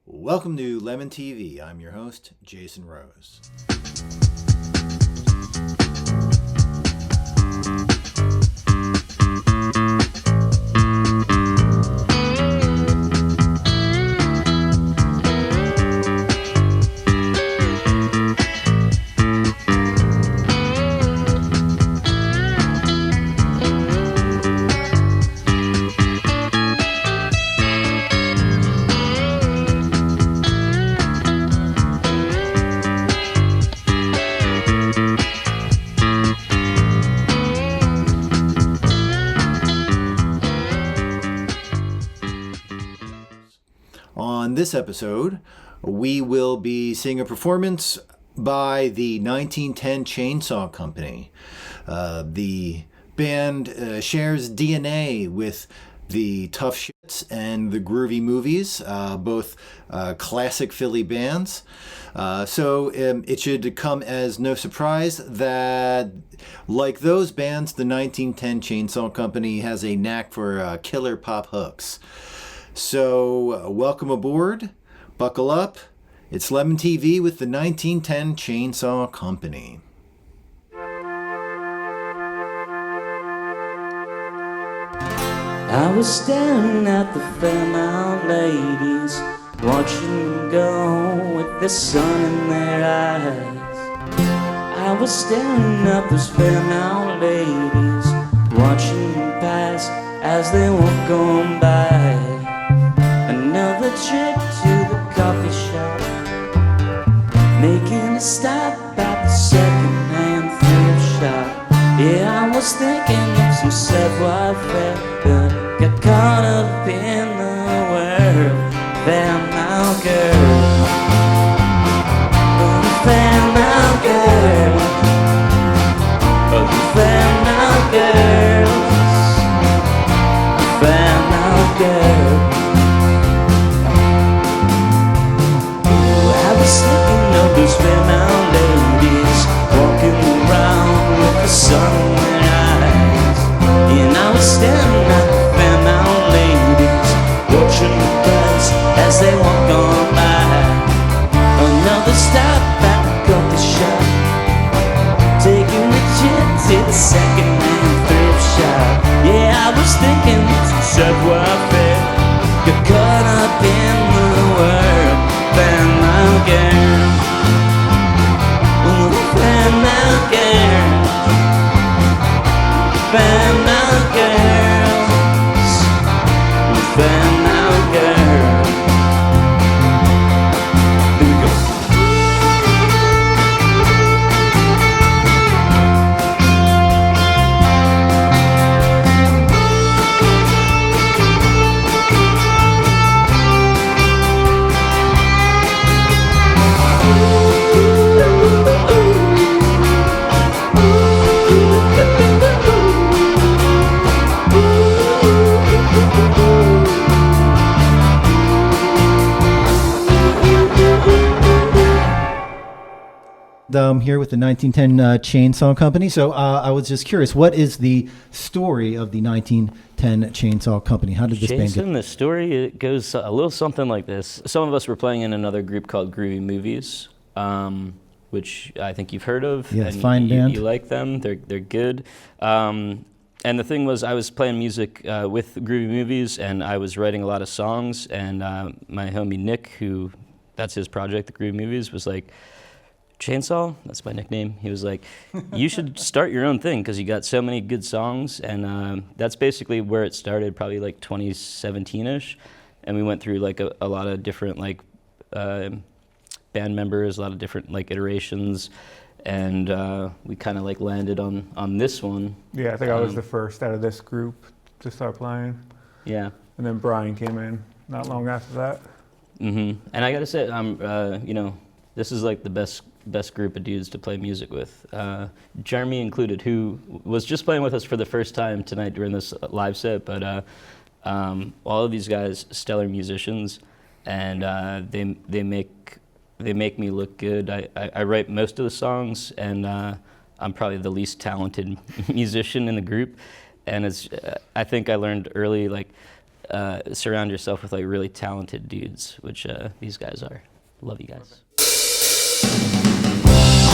Welcome to Lemon TV. I'm your host, Jason Rose. On this episode, we will be seeing a performance by the 1910 Chainsaw Company. The band shares DNA with the Tough Shits and the Groovy Movies, both classic Philly bands. So it should come as no surprise that, like those bands, the 1910 Chainsaw Company has a knack for killer pop hooks. So welcome aboard, buckle up, it's Lemon TV with the 1910 Chainsaw Company. I was staring at the Fairmount ladies, watching them go with the sun in their eyes. I was staring at those Fairmount ladies, watching them pass as they walk on by. Another trip to the coffee shop, making a stop at the second-hand thrift shop. Yeah, I was thinking of some savoir-faire, but got caught up in the world. Fairmount Girls, oh, the Fairmount Girls, oh, the Fairmount Girls, the Fairmount Girls. Thinking of those Fairmount ladies, walking around with the sun in their eyes. And I was staring at the Fairmount ladies, watching the birds as they walk on by. Another stop at the coffee shop, taking the trip to the second-hand thrift shop. Yeah, I was thinking some savoir-faire, got caught up in the world. Fairmount Girls, oh, the Fairmount Girls, Fairmount Girls, the Fairmount Girls. Here we go. I'm here with the 1910 Chainsaw Company. So I was just curious, what is the story of the 1910 Chainsaw Company? How did this band get? The story, it goes a little something like this. Some of us were playing in another group called Groovy Movies, which I think you've heard of. Yes, fine band. You like them. They're good. And the thing was, I was playing music with Groovy Movies, and I was writing a lot of songs. And my homie Nick, who that's his project, the Groovy Movies, was like, Chainsaw, that's my nickname. He was like, you should start your own thing because you got so many good songs. And that's basically where it started, probably like 2017-ish. And we went through like a lot of different like band members, a lot of different like iterations. And we kind of like landed on this one. Yeah, I think I was the first out of this group to start playing. Yeah. And then Brian came in not long after that. Mm-hmm. And I gotta say, this is like the best group of dudes to play music with. Jeremy included, who was just playing with us for the first time tonight during this live set, but all of these guys, stellar musicians, and they make me look good. I write most of the songs, and I'm probably the least talented musician in the group, and it's I think I learned early, like, surround yourself with like really talented dudes, which these guys are. Love you guys.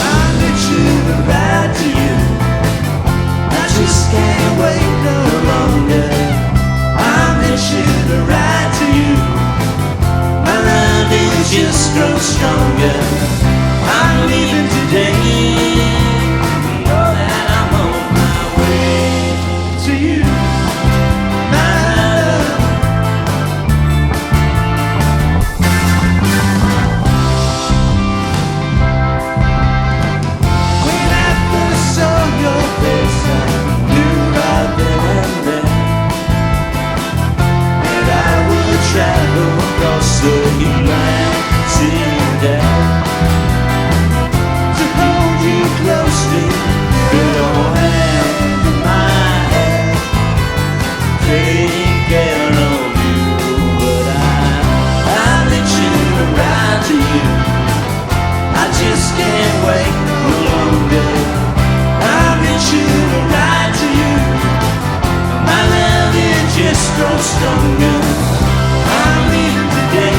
I'm itching to ride to you. I just can't wait no longer. I'm itching to ride to you. My love is just grow stronger. I'm leaving today. You know that I'm on my way to you. My love. When I first saw your face, I knew right then and there that I would travel across the Atlantic to hold you closely, with your hand in my hand, take care of you. But I'm itching to ride to you. I just can't wait no longer. I'm itching to ride to you. My love is just grows stronger. I'm leaving today.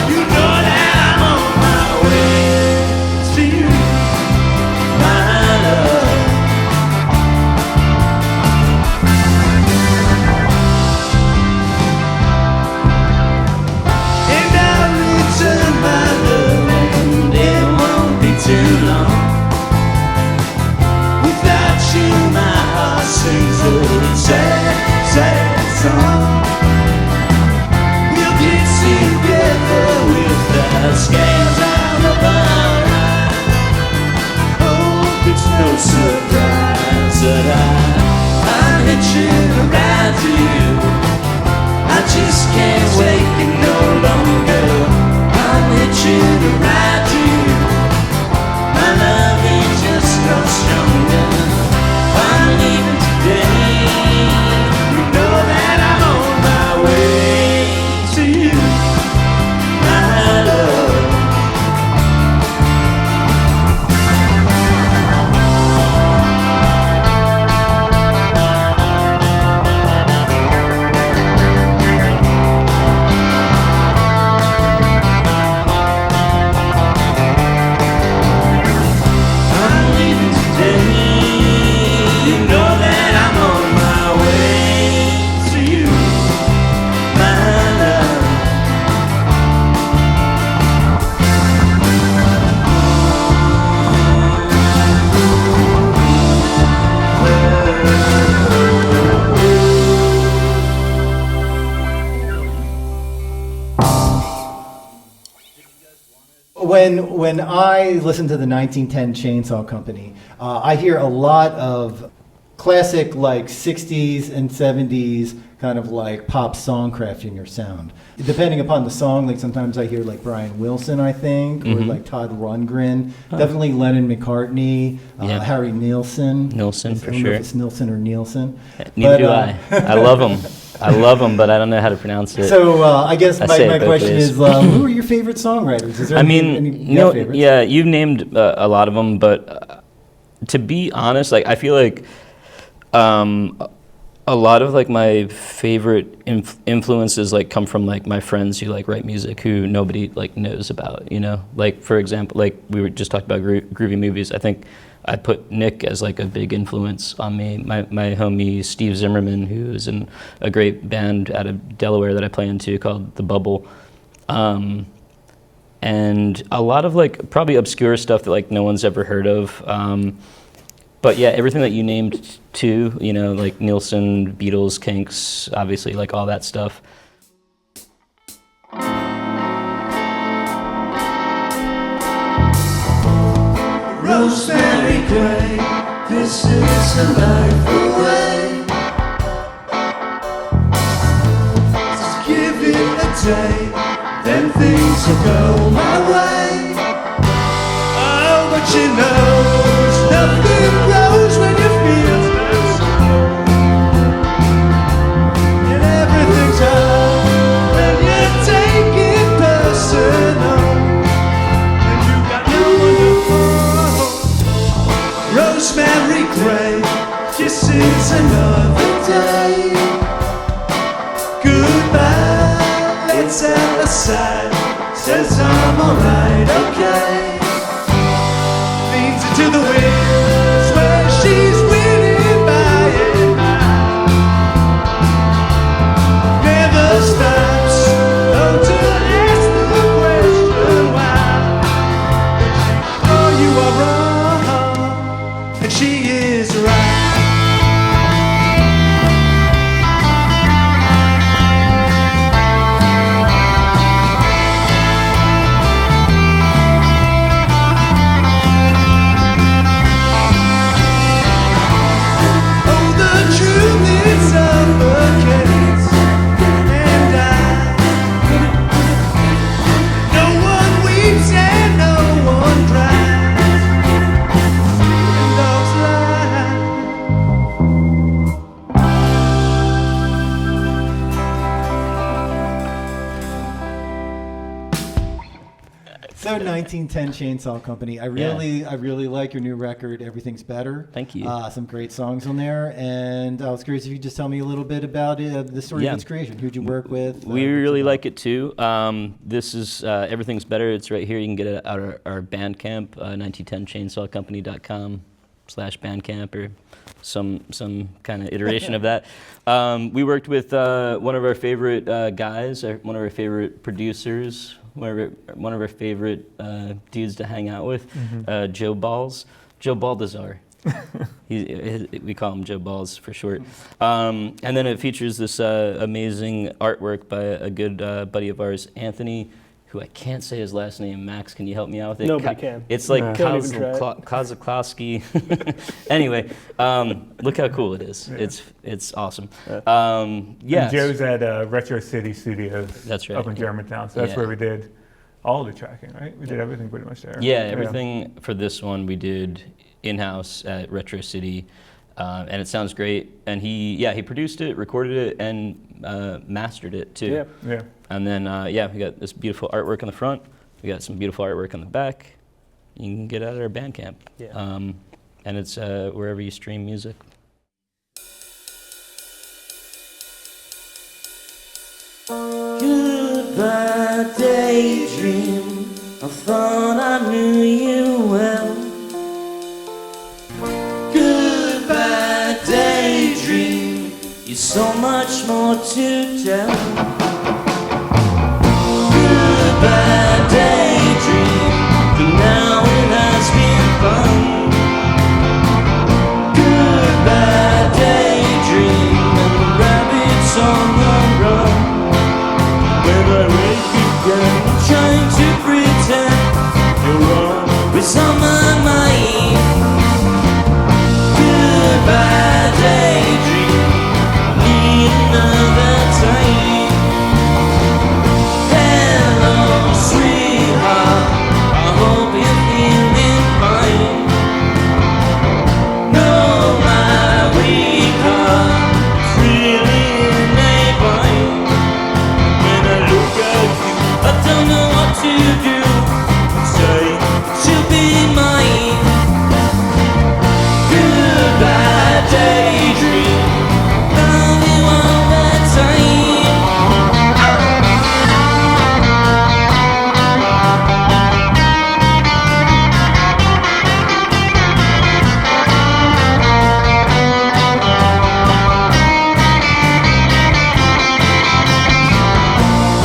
You know that I'm on my way to you, my love. And I'll return my love, and it won't be too long. Without you, my heart sings a sad, sad song. We'll get together with our scales out of our eyes. Hope it's no surprise that I'm hitching a ride to you. I just can't wait no longer. I'm hitching a ride to you. My love ain't just grows stronger. I'm leaving today. You know that I'm on my way to you, my love. I'm leaving today. You know that I'm on my way to you, my love. When I listen to the 1910 Chainsaw Company, I hear a lot of classic like 60s and 70s kind of like pop songcraft in your sound. Depending upon the song, like sometimes I hear like Brian Wilson, I think, or like Todd Rundgren. Definitely Lennon McCartney, Yeah. Harry Nilsson. Nilsson, I for don't know sure. if it's Nilsson or Nielsen. Neither But, do I. I love them. I love them, but I don't know how to pronounce it. So I guess I my say it both question ways. is, who are your favorite songwriters? Is there I any mean, you have favorites? yeah, you've named a lot of them, but to be honest, like I feel like a lot of like my favorite influences like come from like my friends who like write music who nobody like knows about, you know? Like for example, like we were just talking about groovy movies. I think I put Nick as like a big influence on me. My homie Steve Zimmerman, who is in a great band out of Delaware that I play into called The Bubble. And a lot of like probably obscure stuff that like no one's ever heard of. But yeah, everything that you named too, you know, like Nielsen, Beatles, Kinks, obviously like all that stuff. Rosemary Grey, this is a life away. Just give it a day, then things will go my way. Oh, but you know, nothing grows when you feel this. And everything's hard when you take it personal. And you got no one to fall. Rosemary Grey, this is another day. side, says I'm alright, okay. Leads her to the winds where she's winning by and by. Never stops, though, to ask the question why. Oh, you are wrong, and she is right. So 1910 Chainsaw Company. I really like your new record, Everything's Better. Thank you. Some great songs on there. And I was curious if you could just tell me a little bit about the story of its creation. Who'd you work with? We really like it too. This is Everything's Better. It's right here. You can get it out of our Bandcamp, 1910chainsawcompany.com/Bandcamp or some kind of iteration of that. We worked with one of our favorite guys, one of our favorite producers, one of our favorite dudes to hang out with, Joe Balls. Joe Baldazar. We call him Joe Balls for short. And then it features this amazing artwork by a good buddy of ours, Anthony, who I can't say his last name. Max, can you help me out with it? Nobody can. It's like Kozlowski. Anyway, look how cool it is. Yeah. It's awesome. Yes. And Joe's at Retro City Studios. That's right. Up in Germantown. So that's where we did all the tracking, right? We did everything pretty much there. Yeah, everything for this one we did in-house at Retro City. And it sounds great. And he produced it, recorded it, and mastered it too. Yeah. And then we got this beautiful artwork on the front. We got some beautiful artwork on the back. You can get it at our Bandcamp. Yeah. And it's wherever you stream music. Goodbye, daydream. I thought I knew you well. Goodbye, daydream. You're so much more to tell. Goodbye, daydream. For now it has been fun. Goodbye, daydream. And the rabbits on the run. When I wake again, trying to pretend you're always on my mind. Goodbye, daydream. Need another time. Hello, sweetheart. I hope you're feeling fine. No, my weak heart is really in a bind. When I look at you, I don't know what to do. Say that you'll be mine. Goodbye, daydream. Love you all the time.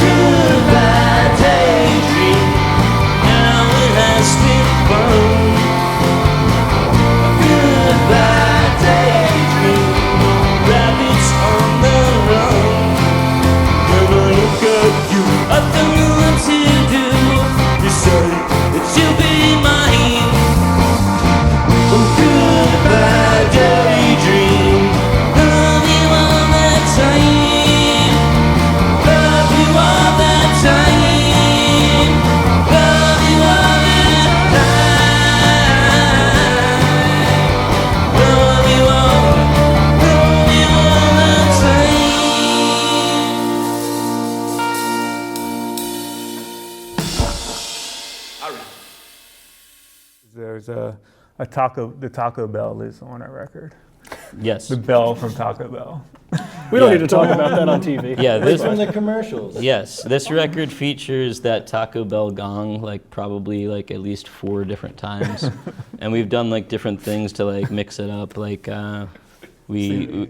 Goodbye, daydream. Now it has been fun. Goodbye, daydream. Rabbits on the run. When I look at you, I don't know what to do. You say that you'll be mine. Oh, goodbye, daydream. Love you all the time. Love you all the time. Love you all the time. Love you all the time. There's the Taco Bell is on our record. Yes. The bell from Taco Bell. We don't Yeah. need to talk about that on TV. Yeah, This this from the commercials. yes, this record features that Taco Bell gong like probably like at least 4 different times, and we've done like different things to like mix it up. Like we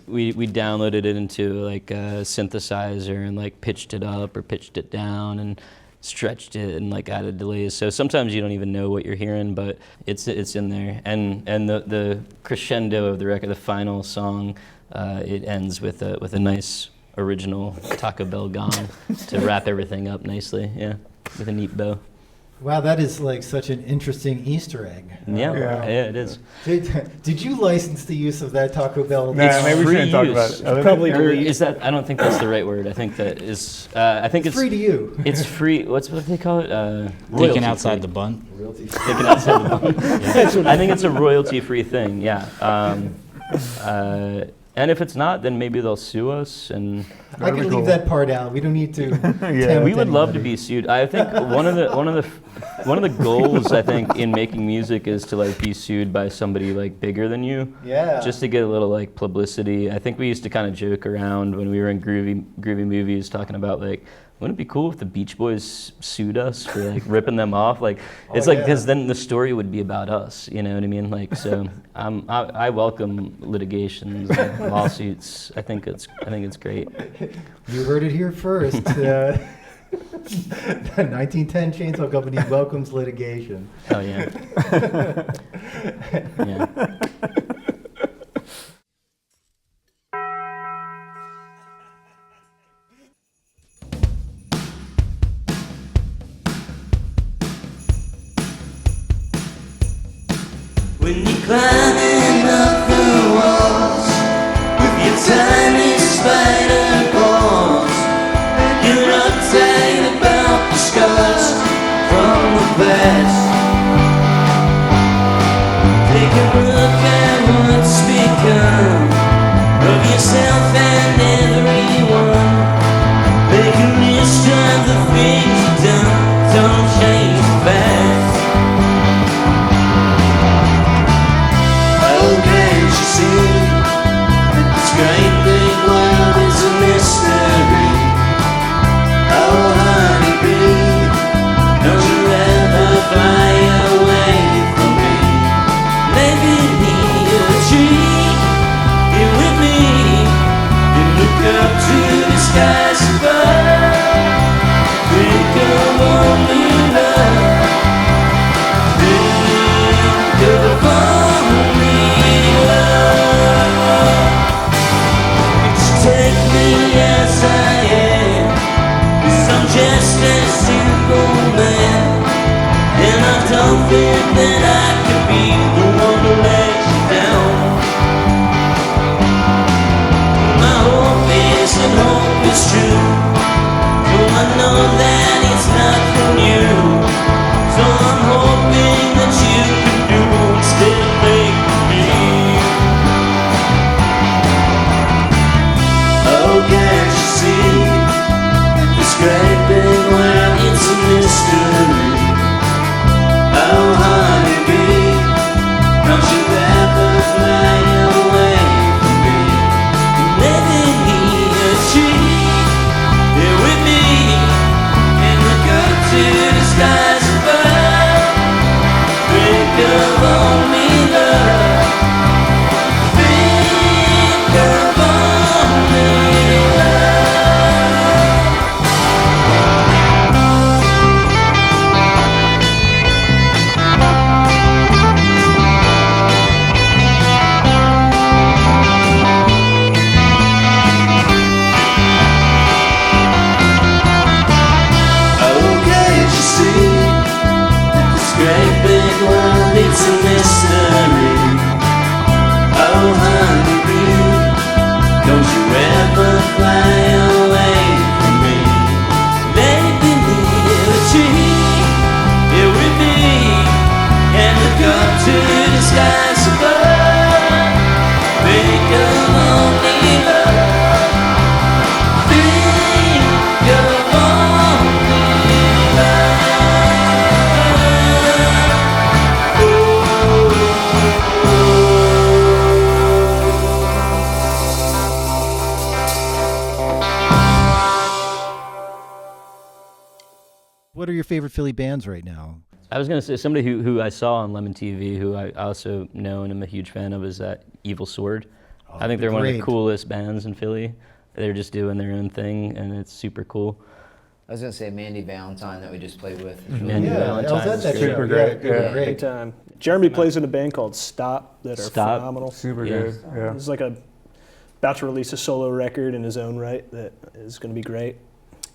downloaded it into like a synthesizer and like pitched it up or pitched it down and stretched it and like added delays. So sometimes you don't even know what you're hearing, but it's in there. And the crescendo of the record, the final song, it ends with a nice original Taco Bell gong to wrap everything up nicely. Yeah, with a neat bow. Wow, that is like such an interesting Easter egg. Yeah, it is. Did you license the use of that Taco Bell? Nah, maybe we free shouldn't talk use. about it. Probably Or delete. is that? I don't think that's the right word. I think that is. I think it's Free to you. It's free. What they call it? Taken outside the bun. Taken outside the bun. Yeah. I think it's a royalty-free thing. Yeah. And if it's not, then maybe they'll sue us. And I can leave that part out. We don't need to. Yeah. we would love to be sued. I think one of the goals I think in making music is to like be sued by somebody like bigger than you. Yeah. Just to get a little like publicity. I think we used to kind of joke around when we were in groovy movies talking about like, wouldn't it be cool if the Beach Boys sued us for like ripping them off? Like it's like because then the story would be about us. You know what I mean? Like so, I welcome litigations, and lawsuits. I think it's great. You heard it here first. The 1910 Chainsaw Company welcomes litigation. Oh yeah. Yeah. When you're climbing up the walls with your tiny spider paws, you're uptight about the scars from the past. Take a look at what's become of yourself and everyone. Make a list of the things you've done. Don't change fast. Oh, can't you see? This great big world is a mystery. Oh, honeybee, don't you ever fly away from me. Maybe need a tree here with me and look up to the skies above. Think of only love. Think of only take me as I am, 'cause I'm just a simple man, and I don't think that I could be the one to let you down. My hope is that hope is true, so I know that it's not from you. So I'm hoping that you can do instead of make me. Oh, can't you see? This great big world, it's a mystery. Oh, honeybee, don't you ever fly away from me. Living here, a tree, here with me, and look up to the skies above. Think of only love. Think of only Oh, can't you see? This great big world, it's a mystery. What are your favorite Philly bands right now? I was going to say somebody who I saw on Lemon TV, who I also know and am a huge fan of, is that Evil Sword. I think they're one of the coolest bands in Philly. They're just doing their own thing, and it's super cool. I was going to say Mandy Valentine that we just played with. Mandy Valentine. I was at that show. Super great. Yeah. Great. Big time. Jeremy plays in a band called Stop that are phenomenal. Super good. Yeah. He's like about to release a solo record in his own right that is going to be great.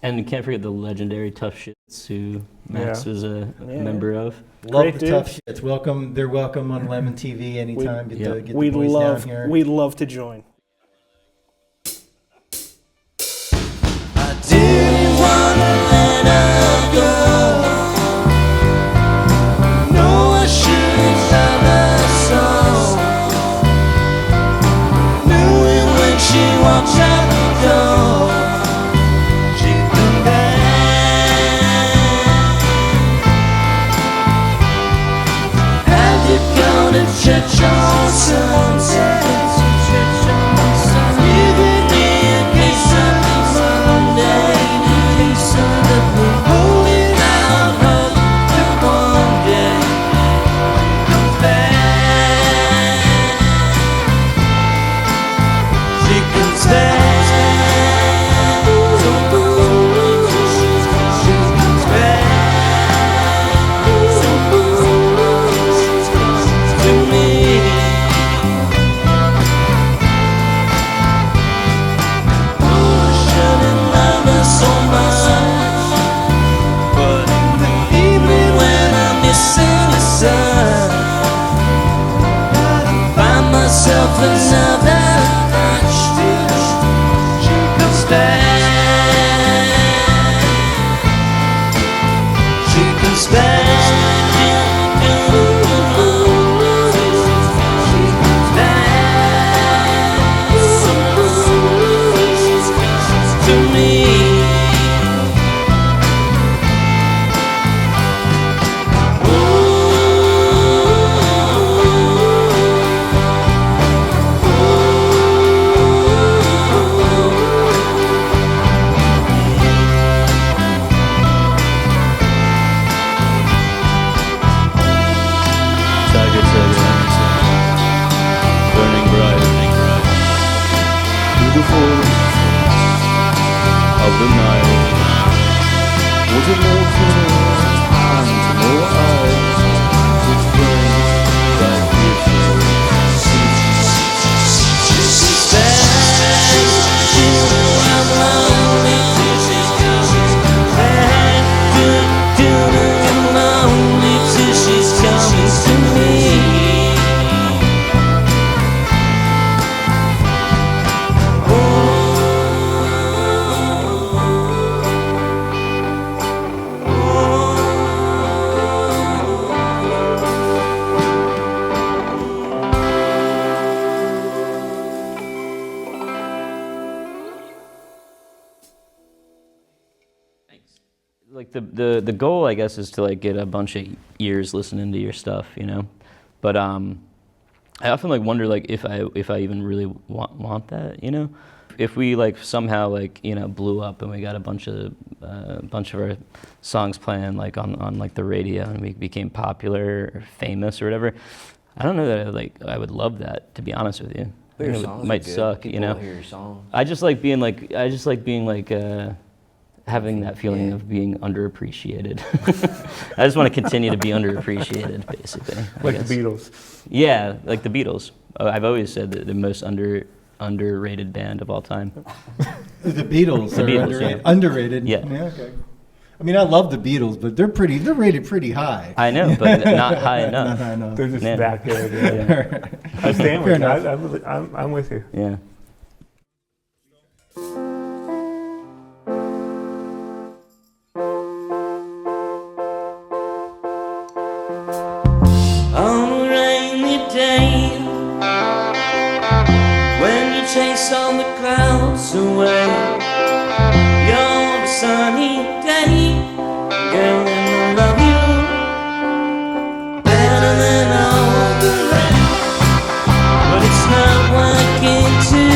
And you can't forget the legendary Tough Shits, who Max was a member of. Love Great the dude. Tough Shits. Welcome. They're welcome on Lemon TV anytime. Get the We'd boys love, down here. we'd love to join. I didn't wanna let her go. No, I shouldn't have her so. Knew it when she walked out the door. She'd come back. Had to go to church on Sunday. Giving me a case of Monday, holding out hope that one day comes back. She comes back. She comes back to me. So much, but even when I'm missing the sun, find myself another touch. She comes back. She comes back. She comes back to me. Burning bright, beautiful of the night. Was it more clear and more eyes which bring that beauty? She's back. I'm lonely. She's back. I'm lonely till she's coming to me. Like the goal, I guess, is to like get a bunch of ears listening to your stuff, you know. But I often like wonder like if I even really want that, you know. If we like somehow like blew up and we got a bunch of our songs playing like on like the radio and we became popular or famous or whatever, I don't know that I would love that, to be honest with you. But your It songs might are good. suck, People you know. will hear your songs. I just like being having that feeling of being underappreciated. I just want to continue to be underappreciated, basically. I Like guess. the Beatles. Yeah, like the Beatles. I've always said that the most underrated band of all time. The Beatles The are Beatles, underrated. yeah. Underrated. Yeah. Okay. I mean, I love the Beatles, but they're rated pretty high. I know, but not high Not enough. high enough. They're just Yeah. that good. Yeah. I stand Fair with you. enough. I'm with you. Yeah. On a rainy day, when you chase all the clouds away, you're a sunny day, girl, and I love you better than all the rest. But it's not working too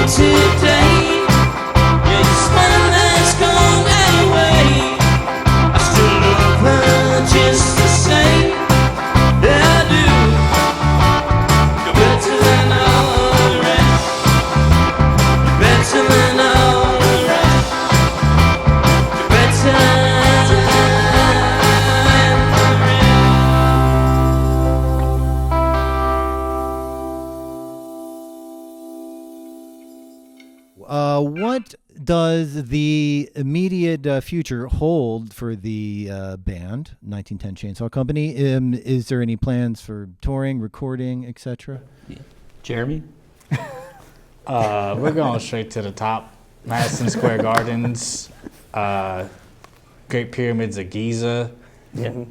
today. Yeah, your smile has gone away. I still love her just the same. Yeah, I do. You're better than all the rest. You're better than all the rest. You're better than the rest. What does the immediate future hold for the band, 1910 Chainsaw Company? Is there any plans for touring, recording, etc.? Jeremy? We're going straight to the top. Madison Square Gardens, Great Pyramids of Giza. Yeah.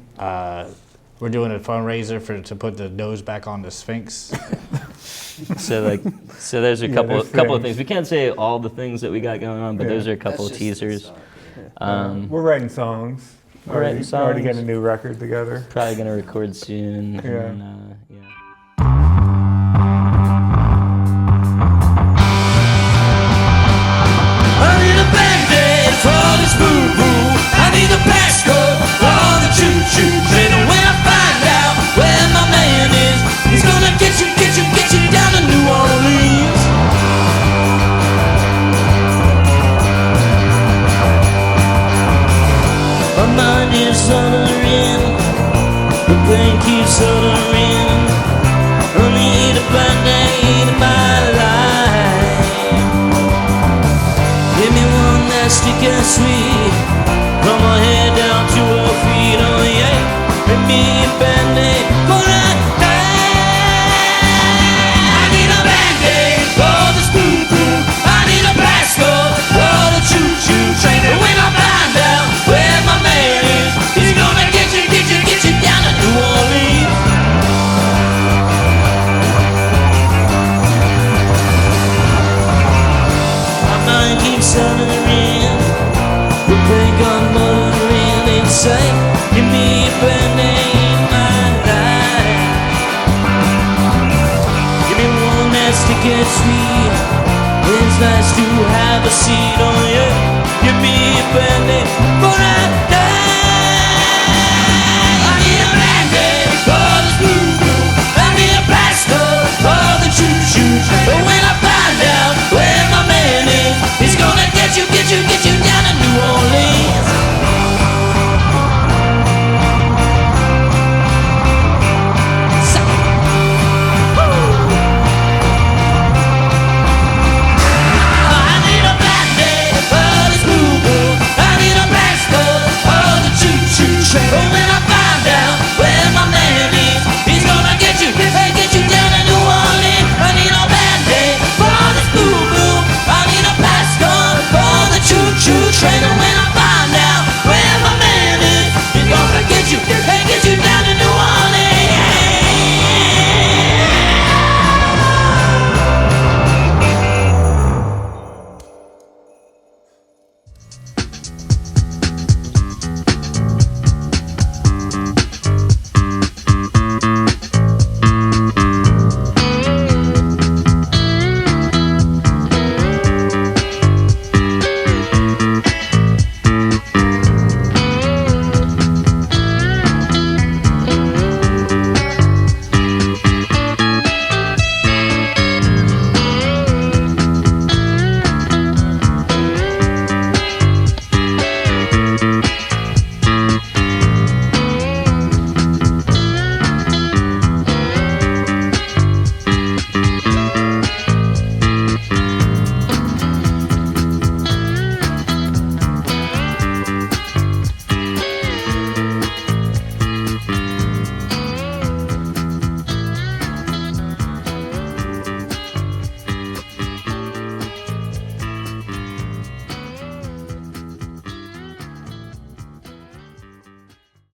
We're doing a fundraiser to put the nose back on the Sphinx. So there's a couple of things. We can't say all the things that we got going on, but Yeah. those are a couple of That's just the teasers. start. We're writing songs. We're writing Already songs. getting a new record together. Probably gonna record soon. Yeah. And, yeah. I need a band-aid for this boo-boo. I need a passcode for the choo-choo train. And when I find out where my man is, he's gonna get you down to New Orleans. My mind is uttering, the pain keeps uttering. I need a band-aid in my life. Give me one nasty and sweet, from my head down to her feet, oh yeah. Give me a band-aid for that day. I need a band-aid for this boo-boo. I need a passcode for the choo-choo train. And when I find out where my man is, he's gonna get you down to New Orleans. My mind keeps uttering, the pain got muttering inside. Give me a band-aid, my life. Give me one that's to get sweet. It's nice to have a seat on you. Give me a band-aid